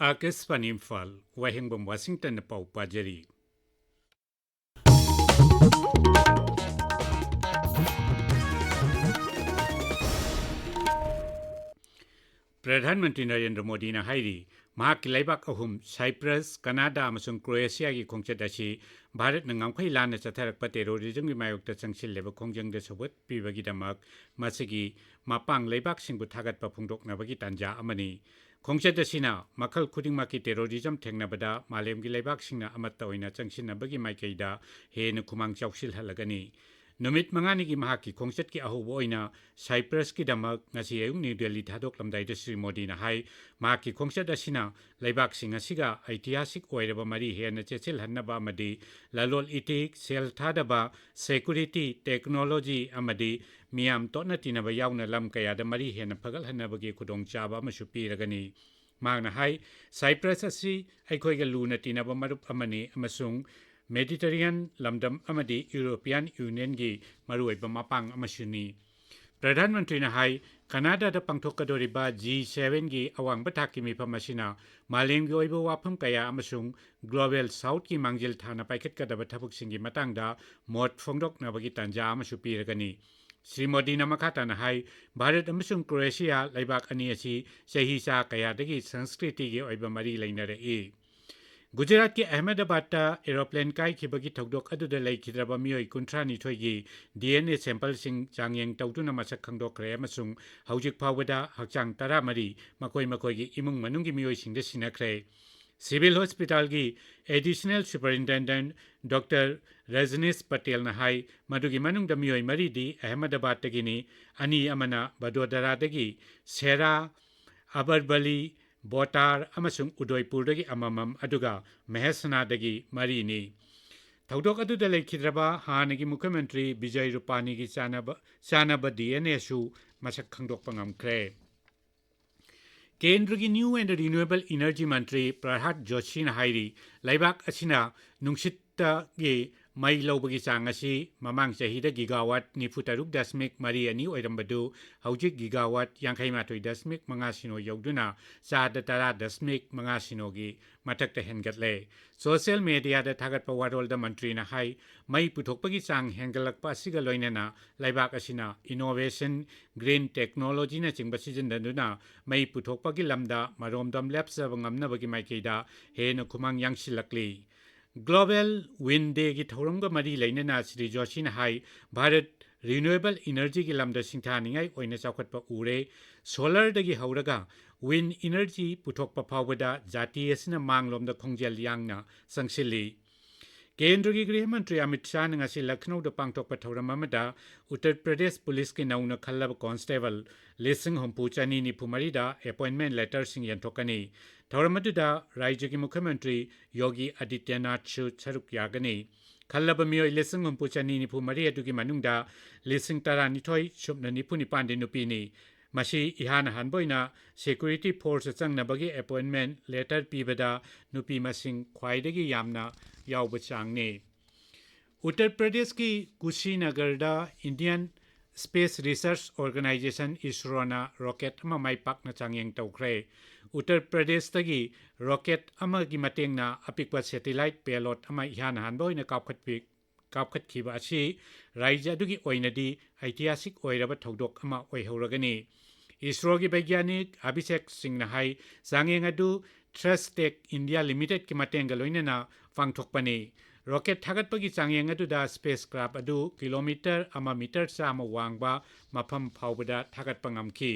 Akespan Imphal, Wahingbam Washington Pau Pajari. Pradhanmantri Narendra Modi na hairi mahak laibak ahum Cyprus, Canada amasung Croatia gi khongchat asi Bharat na ngamkhai lana chatharakpa terrorism gi mayokta changsil leba khongjang de sobot pibagi damak masigi mapang laibak singbu thagatpa phungdoknabagi tanja amani khongchat asina makhal khudingmaki terrorism thengnabada malemgi laibak singna amatta oina changsinabagi maikaida hena khumang chawsil halagani Numit mangani ki mahaki khongchat ki ahubo oina Cyprus ki damak ngasi ayung New Delhi thadok lamdai de Sri Modi na hai mahaki khongchat asina laibak sing asiga ऐतिहासिक oiraba mari hena chechil hannaba amadi lalol itik sel thadaba security technology amadi miyam totna tinaba yauna lam kaya da mari hena phagal hannabagi khudong chaba amasu piragani magna hai Cyprus asi aikhoiga luna tinaba marup amani amasung Mediterranean lamdam amadi European Union gi maruoiba mapang amasuni Pradhan Mantri na hai Canada da pangthokadoriba G7 gi awang bathaki mifam asina malem gi oiba wafam kaya amasung Global South ki mangjil thana paikhet kadaba thabuk singi matangda mot phongdok nabagi tanja amasu piragani Sri Modi na makata na hai Bharat amasung Croatia laibak ani asi sahi sa kaya dagi sanskriti gi oiba mari lainare e Gujarat ki Ahmedabad ta aeroplane kai khibagi thokdok aduda leikidraba mioi kuntrani thoigi DNA sample sing changyeng tawtuna masak khangdokre amasung haujik phawada hakchang taramari makoi gi imung manungi mioi singde sinakre Civil Hospital gi Additional Superintendent Dr. Rajneesh Patel na hai madugi manungda mioi mari di Ahmedabad tagini ani amana Vadodara dagi Sera Abarbali Botar amasung Udaipurdagi amamam aduga Mahesana mari ni Thaudok aduda leikidraba hanagi Mukhyamantri Vijay Rupani gi chanaba DNA su masak khangdok pangamkre Kendra gi New and Renewable Energy Mantri Prahat Joshi na hairi laibak asina nungsitta gi mai lobagi chang asi mamang chahida gigawatt nifutaruk dasmik mari ani oirambadu haujik gigawatt yangkhai matoi dasmik manga sino yauduna chada tara dasmik manga sino gi matakta hengatle social media da thagat pawarol da mantri na hai mai puthokpagi chang hengalakpa asiga loinana laibak asina innovation green technology na chingbasi jindanduna mai puthokpagi lamda maromdam lapsa bangamnabagi maikeida hena khumang yangsilakli Global Wind Day ki thorongga mari lainana Sri Joshi na hai Bharat Renewable Energy ki lamda singthaningai oina chawkhatpa ure solar dagi hauraga wind energy puthokpa phawbada jati asina manglomda khongjel yangna sangsili Kendra ki Griha Mantri Amit Shah na ngasi Lucknow da pangthokpa thoram amada Uttar Pradesh Police ki nauna khallaba constable Lesing Hompuchani ni phumari da appointment letter sing yanthokani Thoramatuda Rajya ki Mukhyamantri Yogi Adityanath Chu Charuk Yagani Khallaba mioi Lesing Hompuchani ni phumari adugi manungda Lesing Taranithoi Shubna Nipuni Pande Nupini Mashi ihana hanboina security force changnabagi appointment letter pibada nupi masing khwaidagi yamna yawba changni Uttar Pradesh ki Kushinagar da Indian Space Research Organization ISRO na rocket ama maipak na changyeng tawkre Uttar Pradesh tagi rocket ama gi matengna apikwa satellite payload ama ihana hanboina kapkhatkiba asi rajya dugi oinadi ऐतिहासिक oiraba thodok ama oihoragani ISRO ki Vaigyanik Abhishek Singh na hai changeng adu Trust Tech India Limited ki matenga loinana pangthokpani rocket thagatpagi changyeng adu da spacecraft adu kilometer ama meter chama wangba mafam phawbada thagatpa ngamki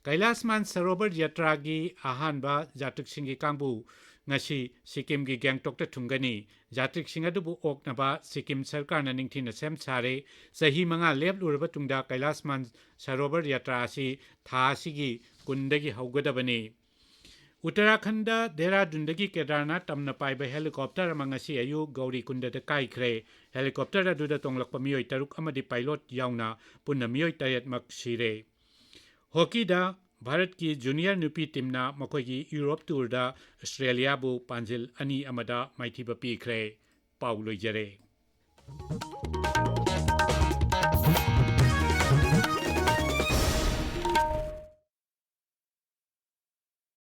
Kailas Mansarovar Yatra gi ahanba jatuk singi kangbu ngasi Sikkim gi Gangtok ta thungani jatik singa dubu oknaba Sikkim sarkar na ningthina sem sare sahi manga lep lurba tungda Kailas Mansarovar Yatra asi tha sigi kundagi haugadabani Uttarakhand da Dehradun dagi Kedarnath tamna paiba helicopter mangasi ayu Gauri kunda da kaikre helicopter adu da tonglakpa mioi taruk amadi pilot yauna punna mioi tayat mak sire Hockey da Bharat ki junior nupi timna makoigi Europe tour da Australia bu panjil ani amada maithiba pikre Paulo Jare